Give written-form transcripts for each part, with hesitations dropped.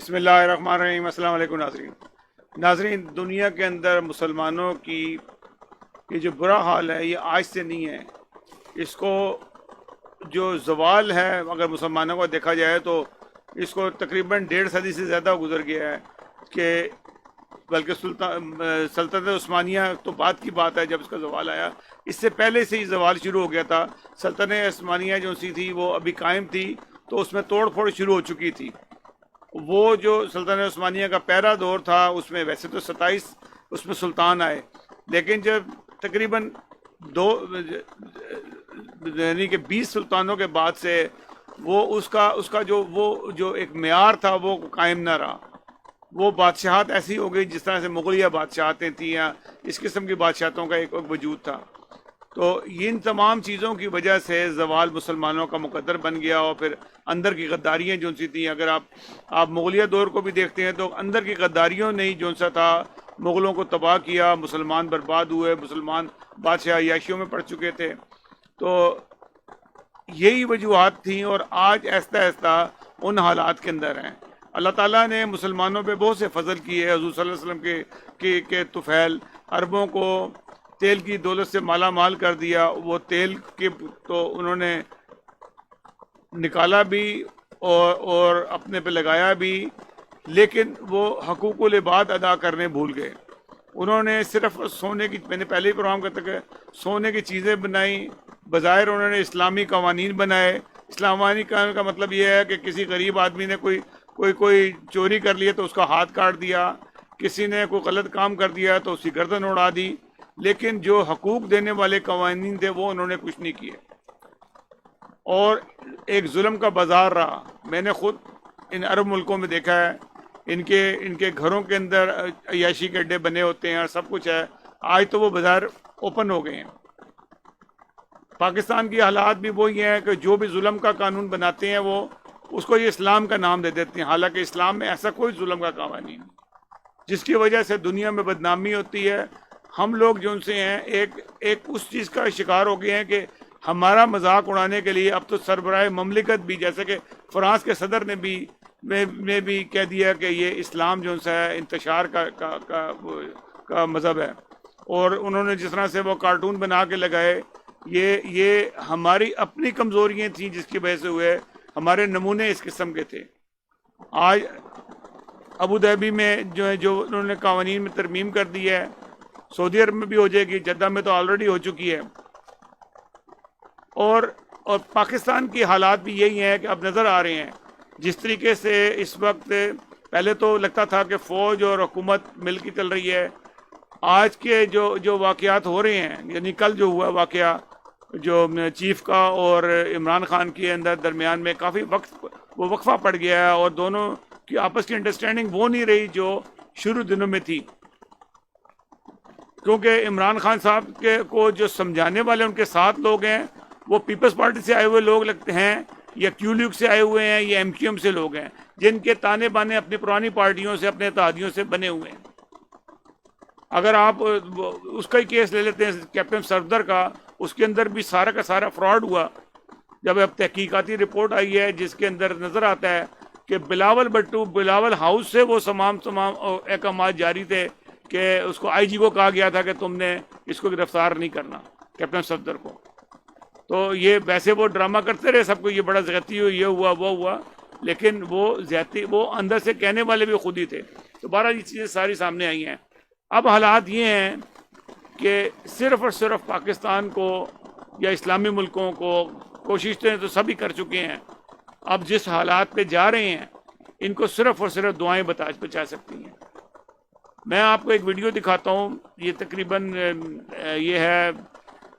بسم اللہ الرحمن الرحیم۔ السلام علیکم ناظرین، دنیا کے اندر مسلمانوں کی یہ جو برا حال ہے یہ آج سے نہیں ہے۔ اس کو جو زوال ہے اگر مسلمانوں کو دیکھا جائے تو اس کو تقریباً 1.5 صدی سے زیادہ گزر گیا ہے، کہ بلکہ سلطنت عثمانیہ تو بعد کی بات ہے جب اس کا زوال آیا، اس سے پہلے سے ہی زوال شروع ہو گیا تھا۔ سلطنت عثمانیہ جو سی تھی وہ ابھی قائم تھی تو اس میں توڑ پھوڑ شروع ہو چکی تھی۔ وہ جو سلطنت عثمانیہ کا پہلا دور تھا اس میں ویسے تو 27 اس میں سلطان آئے، لیکن جب تقریباً یعنی کہ 20 سلطانوں کے بعد سے وہ اس کا جو ایک معیار تھا وہ قائم نہ رہا۔ وہ بادشاہت ایسی ہو گئی جس طرح سے مغلیہ بادشاہتیں تھیں یا اس قسم کی بادشاہتوں کا ایک وجود تھا۔ تو ان تمام چیزوں کی وجہ سے زوال مسلمانوں کا مقدر بن گیا، اور پھر اندر کی غداریاں جو سی تھیں، اگر آپ مغلیہ دور کو بھی دیکھتے ہیں تو اندر کی غداریوں نے ہی جو سا تھا مغلوں کو تباہ کیا، مسلمان برباد ہوئے، مسلمان بادشاہ عیاشیوں میں پڑ چکے تھے۔ تو یہی وجوہات تھیں، اور آج آہستہ آہستہ ان حالات کے اندر ہیں۔ اللہ تعالیٰ نے مسلمانوں پہ بہت سے فضل کیے۔ حضور صلی اللہ علیہ وسلم کے طفیل عربوں کو تیل کی دولت سے مالا مال کر دیا۔ وہ تیل کے تو انہوں نے نکالا بھی اور اپنے پہ لگایا بھی، لیکن وہ حقوق العباد ادا کرنے بھول گئے۔ انہوں نے صرف سونے کی، میں نے پہلے ہی پروگرام کرتا کہ سونے کی چیزیں بنائیں، بظاہر انہوں نے اسلامی قوانین بنائے۔ اسلامی قانون کا مطلب یہ ہے کہ کسی غریب آدمی نے کوئی چوری کر لیا تو اس کا ہاتھ کاٹ دیا، کسی نے کوئی غلط کام کر دیا تو اس کی گردن اڑا دی، لیکن جو حقوق دینے والے قوانین تھے وہ انہوں نے کچھ نہیں کیے، اور ایک ظلم کا بازار رہا۔ میں نے خود ان عرب ملکوں میں دیکھا ہے، ان کے گھروں کے اندر عیاشی کے اڈے بنے ہوتے ہیں اور سب کچھ ہے۔ آج تو وہ بازار اوپن ہو گئے ہیں۔ پاکستان کی حالات بھی وہی ہیں کہ جو بھی ظلم کا قانون بناتے ہیں وہ اس کو یہ اسلام کا نام دے دیتے ہیں، حالانکہ اسلام میں ایسا کوئی ظلم کا قوانین نہیں، جس کی وجہ سے دنیا میں بدنامی ہوتی ہے۔ ہم لوگ جو ان سے ہیں ایک اس چیز کا شکار ہو گئے ہیں کہ ہمارا مذاق اڑانے کے لیے اب تو سربراہ مملکت بھی، جیسے کہ فرانس کے صدر نے بھی کہہ دیا کہ یہ اسلام جو ہے انتشار کا مذہب ہے، اور انہوں نے جس طرح سے وہ کارٹون بنا کے لگائے، یہ ہماری اپنی کمزوریاں تھیں جس کی وجہ سے ہوئے، ہمارے نمونے اس قسم کے تھے۔ آج ابو ظہبی میں جو انہوں نے قوانین میں ترمیم کر دی ہے، سعودی عرب میں بھی ہو جائے گی، جدہ میں تو آلریڈی ہو چکی ہے، اور پاکستان کی حالات بھی یہی ہیں کہ اب نظر آ رہے ہیں جس طریقے سے اس وقت۔ پہلے تو لگتا تھا کہ فوج اور حکومت مل کے چل رہی ہے۔ آج کے جو واقعات ہو رہے ہیں، یعنی کل جو ہوا واقعہ جو چیف کا اور عمران خان کے اندر درمیان میں کافی وہ وقفہ پڑ گیا ہے، اور دونوں کی آپس کی انڈرسٹینڈنگ وہ نہیں رہی جو شروع دنوں میں تھی، کیونکہ عمران خان صاحب کو جو سمجھانے والے ان کے ساتھ لوگ ہیں وہ پیپلز پارٹی سے آئے ہوئے لوگ لگتے ہیں، یا کیو لیگ سے آئے ہوئے ہیں، یا MQM سے لوگ ہیں، جن کے تانے بانے اپنی پرانی پارٹیوں سے، اپنے اتحادیوں سے بنے ہوئے ہیں۔ اگر آپ اس کا ہی کیس لے لیتے ہیں کیپٹن صفدر کا، اس کے اندر بھی سارا کا سارا فراڈ ہوا۔ جب اب تحقیقاتی رپورٹ آئی ہے جس کے اندر نظر آتا ہے کہ بلاول ہاؤس سے وہ تمام احکامات جاری تھے کہ اس کو IG کو کہا گیا تھا کہ تم نے اس کو گرفتار نہیں کرنا، کیپٹن صفدر کو۔ تو یہ ویسے وہ ڈرامہ کرتے رہے، سب کو یہ بڑا زیادتی ہوئی، یہ ہوا وہ ہوا، لیکن وہ زیادتی وہ اندر سے کہنے والے بھی خود ہی تھے۔ تو بہرحال یہ چیزیں ساری سامنے آئی ہیں۔ اب حالات یہ ہیں کہ صرف اور صرف پاکستان کو یا اسلامی ملکوں کو کوششیں تو سبھی کر چکے ہیں، اب جس حالات پہ جا رہے ہیں ان کو صرف اور صرف دعائیں بچا سکتی ہیں۔ میں آپ کو ایک ویڈیو دکھاتا ہوں، یہ تقریباً یہ ہے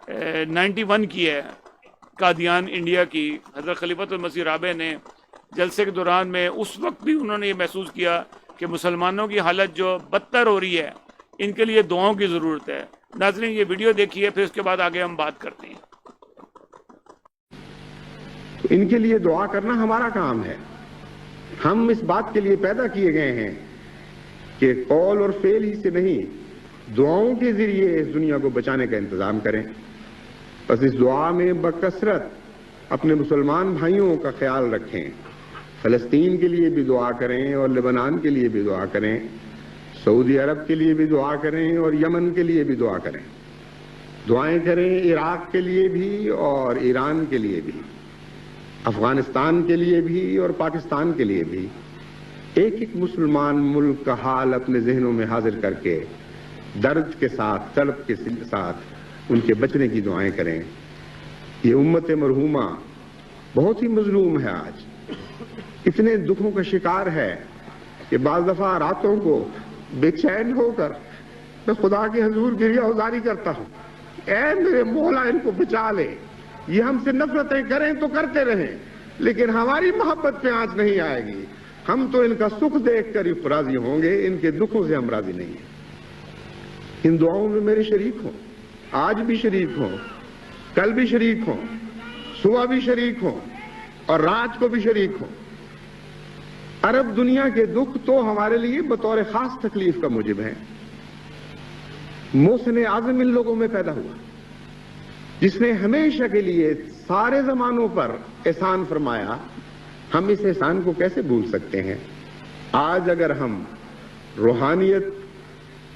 91 کی ہے، قادیان انڈیا کی۔ حضرت خلیفۃ المسیح رابع نے جلسے کے دوران میں اس وقت بھی انہوں نے یہ محسوس کیا کہ مسلمانوں کی حالت جو بدتر ہو رہی ہے، ان کے لیے دعاؤں کی ضرورت ہے۔ ناظرین یہ ویڈیو دیکھیے، پھر اس کے بعد آگے ہم بات کرتے ہیں۔ تو ان کے لیے دعا کرنا ہمارا کام ہے۔ ہم اس بات کے لیے پیدا کیے گئے ہیں کہ قول اور فعل ہی سے نہیں، دعاؤں کے ذریعے اس دنیا کو بچانے کا انتظام کریں۔ بس اس دعا میں بکثرت اپنے مسلمان بھائیوں کا خیال رکھیں، فلسطین کے لیے بھی دعا کریں اور لبنان کے لیے بھی دعا کریں، سعودی عرب کے لیے بھی دعا کریں اور یمن کے لیے بھی دعا کریں، دعائیں کریں عراق کے لیے بھی اور ایران کے لیے بھی، افغانستان کے لیے بھی اور پاکستان کے لیے بھی۔ ایک ایک مسلمان ملک کا حال اپنے ذہنوں میں حاضر کر کے درد کے ساتھ، تڑپ کے ساتھ ان کے بچنے کی دعائیں کریں۔ یہ امت مرحومہ بہت ہی مظلوم ہے، آج اتنے دکھوں کا شکار ہے کہ بعض دفعہ راتوں کو بے چین ہو کر میں خدا کے حضور گریہ گزاری کرتا ہوں، اے میرے مولا ان کو بچا لے، یہ ہم سے نفرتیں کریں تو کرتے رہیں لیکن ہماری محبت پہ آنچ نہیں آئے گی، ہم تو ان کا سکھ دیکھ کر ہی راضی ہوں گے، ان کے دکھوں سے ہم راضی نہیں ہیں۔ ان دعاؤں میں میرے شریک ہوں، آج بھی شریک ہوں، کل بھی شریک ہوں، صبح بھی شریک ہوں اور رات کو بھی شریک ہوں۔ عرب دنیا کے دکھ تو ہمارے لیے بطور خاص تکلیف کا موجب ہیں۔ محسن اعظم ان لوگوں میں پیدا ہوا جس نے ہمیشہ کے لیے سارے زمانوں پر احسان فرمایا، ہم اس احسان کو کیسے بھول سکتے ہیں؟ آج اگر ہم روحانیت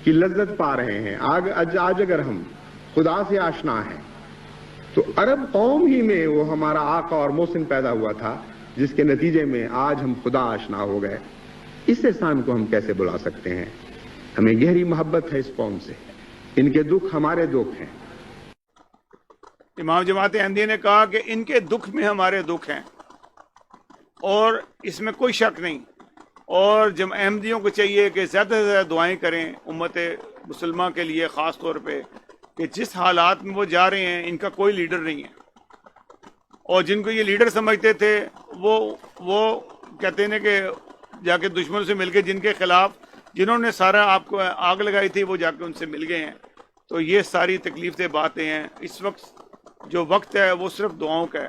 کی لذت پا رہے ہیں، آج اگر ہم خدا سے آشنا ہیں، تو عرب قوم ہی میں وہ ہمارا آقا اور محسن پیدا ہوا تھا جس کے نتیجے میں آج ہم خدا آشنا ہو گئے۔ اس احسان کو ہم کیسے بلا سکتے ہیں؟ ہمیں گہری محبت ہے اس قوم سے، ان کے دکھ ہمارے دکھ ہیں۔ امام جماعت احمدیہ نے کہا کہ ان کے دکھ میں ہمارے دکھ ہیں اور اس میں کوئی شک نہیں، اور جب احمدیوں کو چاہیے کہ زیادہ سے زیادہ دعائیں کریں امت مسلمہ کے لیے، خاص طور پہ کہ جس حالات میں وہ جا رہے ہیں ان کا کوئی لیڈر نہیں ہے، اور جن کو یہ لیڈر سمجھتے تھے وہ کہتے ہیں کہ جا کے دشمنوں سے مل کے جن کے خلاف جنہوں نے سارا آپ کو آگ لگائی تھی وہ جا کے ان سے مل گئے ہیں۔ تو یہ ساری تکلیف باتیں ہیں۔ اس وقت جو وقت ہے وہ صرف دعاؤں کا ہے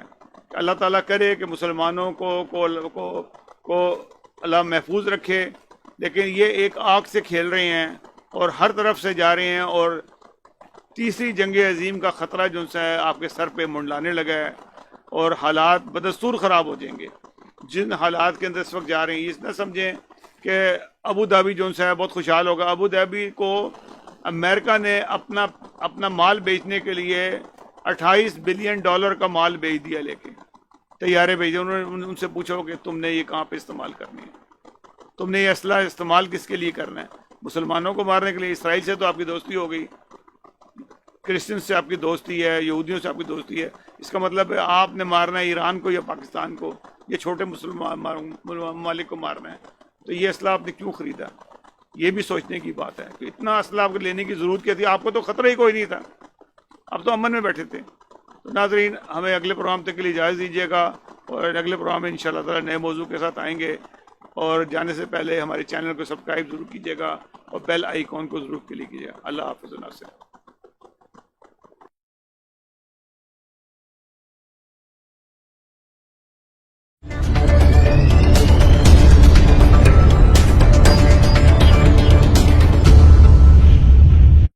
کہ اللہ تعالیٰ کرے کہ مسلمانوں کو اللہ محفوظ رکھے، لیکن یہ ایک آگ سے کھیل رہے ہیں اور ہر طرف سے جا رہے ہیں، اور تیسری جنگ عظیم کا خطرہ جو ہے آپ کے سر پہ منڈلانے لگا ہے، اور حالات بدستور خراب ہو جائیں گے۔ جن حالات کے اندر اس وقت جا رہے ہیں، یہ نہ سمجھیں کہ ابو دھابی جو ہے بہت خوشحال ہوگا۔ ابو دھابی کو امریکہ نے اپنا مال بیچنے کے لیے $28 بلین کا مال بیچ دیا، لے کے طیارے بھیجے۔ انہوں نے ان سے پوچھا کہ تم نے یہ کہاں پہ استعمال کرنی ہے، تم نے یہ اسلحہ استعمال کس کے لیے کرنا ہے؟ مسلمانوں کو مارنے کے لیے؟ اسرائیل سے تو آپ کی دوستی ہو گئی، کرسچن سے آپ کی دوستی ہے، یہودیوں سے آپ کی دوستی ہے، اس کا مطلب ہے آپ نے مارنا ہے ایران کو یا پاکستان کو، یہ چھوٹے مسلمان ممالک کو مارنا ہے، تو یہ اسلحہ آپ نے کیوں خریدا؟ یہ بھی سوچنے کی بات ہے کہ اتنا اسلحہ آپ کو لینے کی ضرورت کیا تھی؟ آپ کو تو خطرہ ہی کوئی نہیں تھا، اب تو امن میں بیٹھے تھے۔ تو ناظرین، ہمیں اگلے پروگرام تک کے لیے اجازت دیجیے گا، اور اگلے پروگرام میں انشاءاللہ تعالی نئے موضوع کے ساتھ آئیں گے، اور جانے سے پہلے ہمارے چینل کو سبسکرائب ضرور کیجیے گا اور بیل آئیکن کو ضرور کلک کیجیے گا۔ اللہ حافظ و ناصر۔